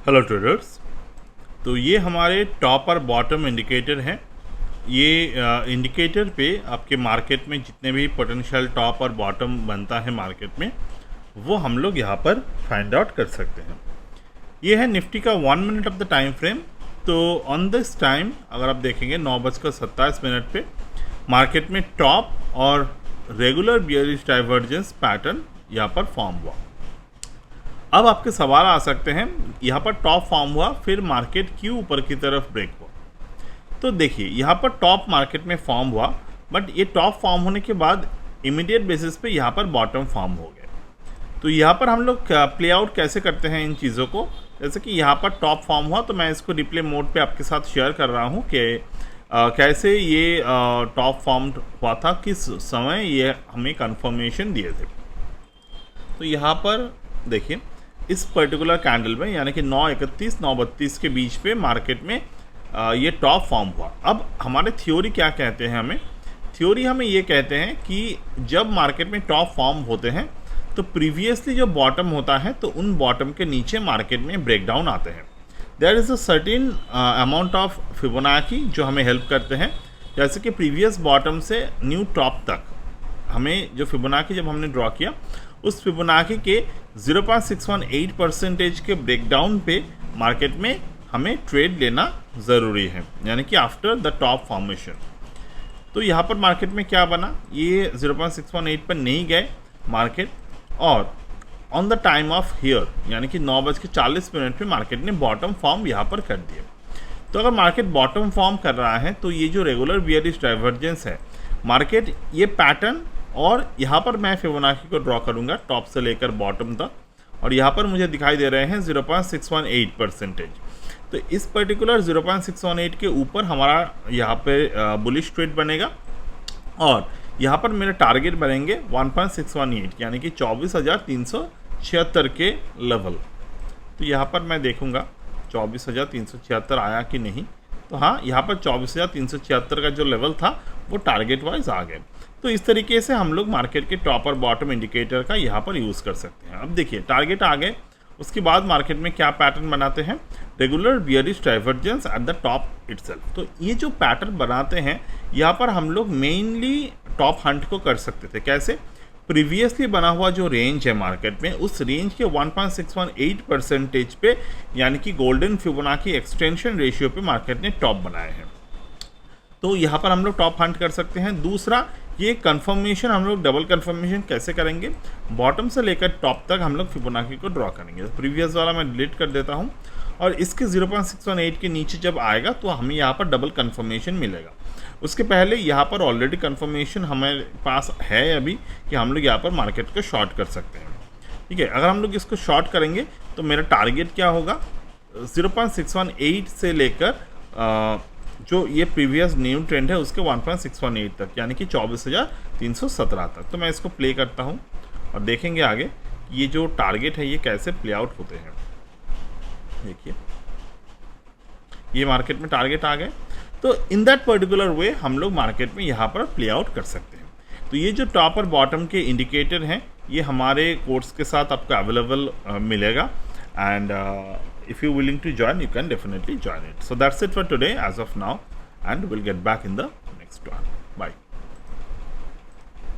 Hello traders. तो ये हमारे टॉप और बॉटम इंडिकेटर हैं। ये इंडिकेटर पे आपके मार्केट में जितने भी पोटेंशियल टॉप और बॉटम बनता है मार्केट में, वो हम लोग यहाँ पर फाइंड आउट कर सकते हैं। ये है निफ्टी का 1 minute of the time frame. तो ऑन दिस टाइम अगर आप देखेंगे 9:27 पे मार्केट में टॉप और रेगुलर बियरिश डाइवर्जेंस पैटर्न यहाँ पर फॉर्म हुआ। अब आपके सवाल आ सकते हैं, यहाँ पर टॉप फॉर्म हुआ, फिर मार्केट क्यों ऊपर की तरफ ब्रेक हुआ। तो देखिए, यहाँ पर टॉप मार्केट में फॉर्म हुआ, बट ये टॉप फॉर्म होने के बाद इमीडिएट बेसिस पे यहाँ पर बॉटम फॉर्म हो गए। तो यहाँ पर हम लोग प्ले आउट कैसे करते हैं इन चीज़ों को, जैसे कि यहाँ पर टॉप फॉर्म हुआ तो मैं इसको रिप्ले मोड पे आपके साथ शेयर कर रहा हूँ कि कैसे ये टॉप फॉर्म हुआ था, किस समय ये हमें कंफर्मेशन दिए थे। तो यहाँ पर देखिए, इस पर्टिकुलर कैंडल में यानी कि 9:31 9:32 के बीच पे मार्केट में ये टॉप फॉर्म हुआ। अब हमारे थ्योरी क्या कहते हैं, थ्योरी हमें ये कहते हैं कि जब मार्केट में टॉप फॉर्म होते हैं तो प्रीवियसली जो बॉटम होता है तो उन बॉटम के नीचे मार्केट में ब्रेकडाउन आते हैं। There is a certain amount of Fibonacci जो हमें हेल्प करते हैं, जैसे कि प्रीवियस बॉटम से न्यू टॉप तक हमें जो फिबोनाची जब हमने ड्रॉ किया उस फिबोनाची के 0.618% के ब्रेकडाउन पे मार्केट में हमें ट्रेड लेना ज़रूरी है, यानी कि आफ्टर द टॉप फॉर्मेशन। तो यहाँ पर मार्केट में क्या बना, ये 0.618 पर नहीं गए मार्केट, और on the time of here यानी कि 9:40 पे मार्केट ने बॉटम फॉर्म यहाँ पर कर दिया। तो अगर मार्केट बॉटम फॉर्म कर रहा है तो ये जो रेगुलर बियरिश डाइवर्जेंस है मार्केट, ये पैटर्न, और यहाँ पर मैं फिबोनाची को ड्रॉ करूँगा टॉप से लेकर बॉटम तक, और यहाँ पर मुझे दिखाई दे रहे हैं 0.618%। तो इस पर्टिकुलर 0.618 के ऊपर हमारा यहाँ पे बुलिश ट्रेड बनेगा, और यहाँ पर मेरे टारगेट बनेंगे 1.618 यानी कि 24,376 के लेवल। तो यहाँ पर मैं देखूँगा 24,376 आया कि नहीं। तो हाँ, यहाँ पर 24,376 का जो लेवल था वो टारगेट वाइज आ गए। तो इस तरीके से हम लोग मार्केट के टॉप और बॉटम इंडिकेटर का यहाँ पर यूज़ कर सकते हैं। अब देखिए, टारगेट आ गए, उसके बाद मार्केट में क्या पैटर्न बनाते हैं, regular bearish divergence at the top itself. तो ये जो पैटर्न बनाते हैं यहाँ पर हम लोग मेनली टॉप हंट को कर सकते थे। कैसे, प्रीवियसली बना हुआ जो रेंज है मार्केट में, उस रेंज के 1.618% पे यानी कि गोल्डन फिबोनाची एक्सटेंशन रेशियो पे मार्केट ने टॉप बनाए हैं। तो यहाँ पर हम लोग टॉप हंट कर सकते हैं। दूसरा, ये कंफर्मेशन हम लोग डबल कंफर्मेशन कैसे करेंगे, बॉटम से लेकर टॉप तक हम लोग फिबोनाची को ड्रॉ करेंगे। तो प्रीवियस वाला मैं डिलीट कर देता हूँ, और इसके 0.618 के नीचे जब आएगा तो हमें यहाँ पर डबल कंफर्मेशन मिलेगा। उसके पहले यहाँ पर ऑलरेडी कंफर्मेशन हमारे पास है अभी कि हम लोग यहाँ पर मार्केट को शॉर्ट कर सकते हैं। ठीक है, अगर हम लोग इसको शॉर्ट करेंगे तो मेरा टारगेट क्या होगा, 0.618 से लेकर जो ये प्रीवियस न्यू ट्रेंड है उसके 1.618 तक यानी कि 24,317 तक। तो मैं इसको प्ले करता हूँ और देखेंगे आगे ये जो टारगेट है ये कैसे प्ले आउट होते हैं। देखिए, ये मार्केट में टारगेट आ गए। तो इन दैट पर्टिकुलर वे हम लोग मार्केट में यहाँ पर प्ले आउट कर सकते हैं। तो ये जो टॉप और बॉटम के इंडिकेटर हैं ये हमारे कोर्स के साथ आपको अवेलेबल मिलेगा, and if you're willing to join, you can definitely join it. So that's it for today as of now, and we'll get back in the next one.